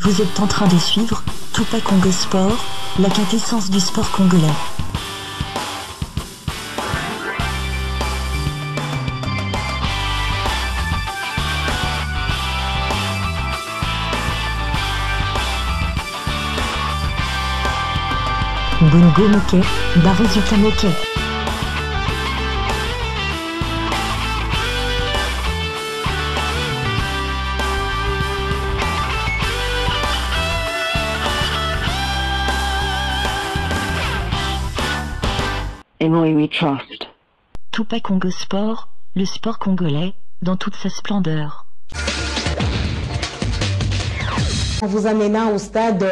Vous êtes en train de suivre Tupac Congo Sport, la quintessence du sport congolais. Bongo Moké, Barézuka Moké. Emily We Trust. Tupac Congo Sport, le sport congolais, dans toute sa splendeur. En vous amenant au stade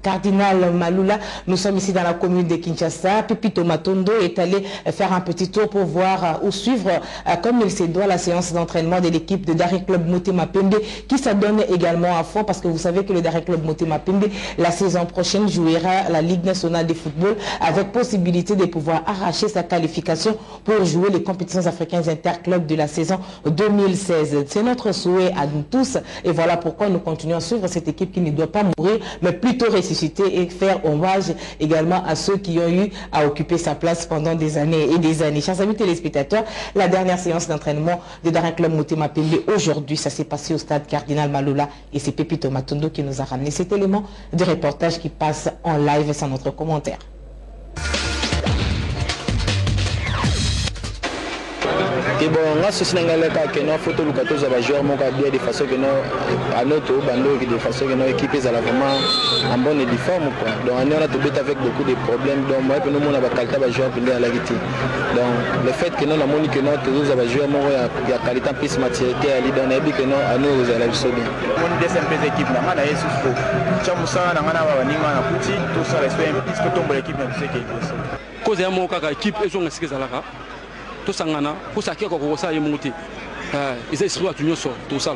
Cardinal Malula, nous sommes ici dans la commune de Kinshasa. Pepito Matondo est allé faire un petit tour pour voir ou suivre comme il se doit la séance d'entraînement de l'équipe de Daring Club Motema Pembe qui s'adonne également à fond parce que vous savez que le Daring Club Motema Pembe la saison prochaine jouera la Ligue nationale de football avec possibilité de pouvoir arracher sa qualification pour jouer les compétitions africaines interclubs de la saison 2016. C'est notre souhait à nous tous et voilà pourquoi nous continuons à suivre cette équipe qui ne doit pas mourir mais plutôt ressusciter et faire hommage également à ceux qui ont eu à occuper sa place pendant des années et des années. Chers amis téléspectateurs, la dernière séance d'entraînement de Daring Club Motema Pembe aujourd'hui, ça s'est passé au stade Cardinal Malula et c'est Pepito Matondo qui nous a ramené cet élément de reportage qui passe en live sans notre commentaire. Et bon, on a ceci dans le cas que nos photos lucratos à joueurs mon bien de façon que nous à notre bando de façon que nos équipes sont vraiment en bonne forme quoi. Donc on a tout avec beaucoup de problèmes donc moi nous on a qualité à joueurs à la guitare. Donc le fait que nous la moni que nous tous à joueurs mon il y a qualité plus maturité à l'idée on a dit que nous à nous à la vie bien. Mon deuxième équipe na ngana yesu fo. Chamusa na ngana ba ninga na kuti tout ça respect puisque tombe l'équipe na c'est que cause ya mon kaka équipe ezo ngasike zalaka. Tout sangana pour ça qui est encore ça y est monté ils exploitent tout ça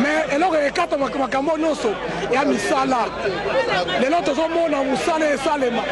mais alors les quatre makambo nyonso ya misala les autres sont mona musala et salema.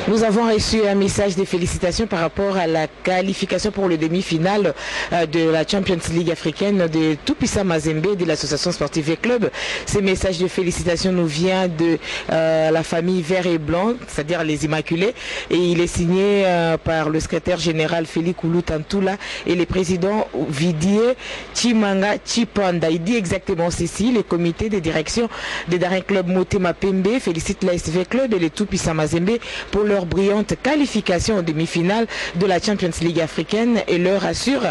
Nous avons reçu un message de félicitations par rapport à la qualification pour le demi-finale de la Champions League africaine de Tupisa Mazembe de l'association sportive et club. Ce message de félicitations nous vient de la famille Vert et Blanc, c'est-à-dire les Immaculés, et il est signé par le secrétaire général Félix Koulou-Tantoula et le président Vidier Chimanga Chipanda. Il dit exactement ceci: le comité de direction de Daring Club Motema Pembe félicite l'ASV Club et les Tupisa Mazembe pour leur brillante qualification en demi-finale de la Champions League africaine et leur assure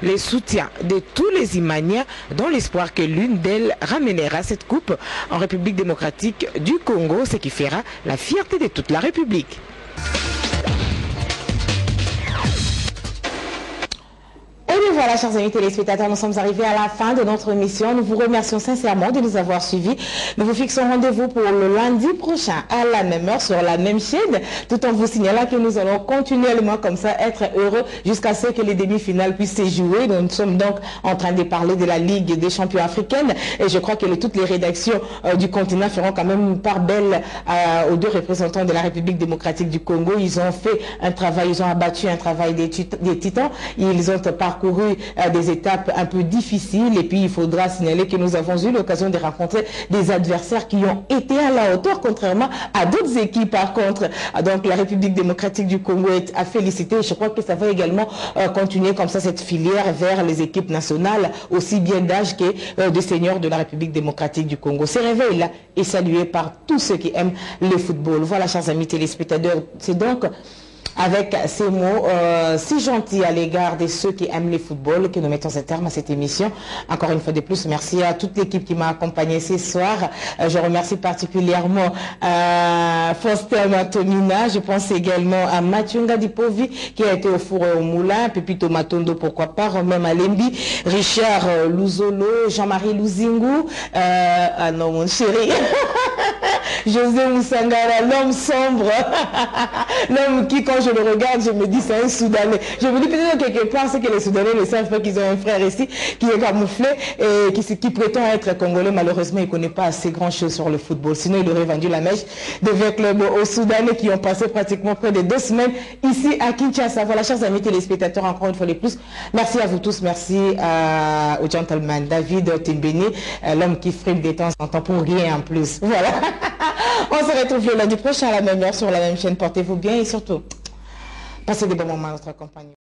les soutiens de tous les Imaniens dans l'espoir que l'une d'elles ramènera cette coupe en République démocratique du Congo, ce qui fera la fierté de toute la République. Et voilà, chers amis téléspectateurs, nous sommes arrivés à la fin de notre émission. Nous vous remercions sincèrement de nous avoir suivis. Nous vous fixons rendez-vous pour le lundi prochain à la même heure sur la même chaîne, tout en vous signalant que nous allons continuellement comme ça être heureux jusqu'à ce que les demi-finales puissent se jouer. Nous sommes donc en train de parler de la Ligue des champions africaine et je crois que toutes les rédactions du continent feront quand même une part belle aux deux représentants de la République démocratique du Congo. Ils ont fait un travail, ils ont abattu un travail des titans. Ils ont parcouru des étapes un peu difficiles et puis il faudra signaler que nous avons eu l'occasion de rencontrer des adversaires qui ont été à la hauteur contrairement à d'autres équipes. Par contre, donc la République démocratique du Congo est à féliciter. Je crois que ça va également continuer comme ça cette filière vers les équipes nationales aussi bien d'âge que des seniors de la République démocratique du Congo. Ce réveil-là est salué par tous ceux qui aiment le football. Voilà, chers amis téléspectateurs, c'est donc avec ces mots si gentils à l'égard de ceux qui aiment le football que nous mettons un terme à cette émission. Encore une fois de plus, merci à toute l'équipe qui m'a accompagné ce soir. Je remercie particulièrement Faustin Matonina. Je pense également à Mathieu Ngadipovi qui a été au four et au moulin, Pepito Matondo, pourquoi pas, Romain Malembi, Richard Louzolo, Jean-Marie Louzingu, ah non mon chéri, José Moussangara, l'homme sombre, l'homme qui quand je le regarde, je me dis c'est un Soudanais. Je me dis peut-être quelque part c'est que les Soudanais ne savent pas qu'ils ont un frère ici qui est camouflé et qui prétend être congolais. Malheureusement, il ne connaît pas assez grand chose sur le football. Sinon, il aurait vendu la mèche de 20 clubs aux Soudanais qui ont passé pratiquement près de 2 semaines ici à Kinshasa. Voilà, chers amis téléspectateurs, encore une fois de plus, merci à vous tous. Merci au gentleman David Timbeni, l'homme qui frime des temps en temps pour rien en plus. Voilà. On se retrouve le lundi prochain à la même heure sur la même chaîne. Portez-vous bien et surtout, passez des bons moments à notre compagnie.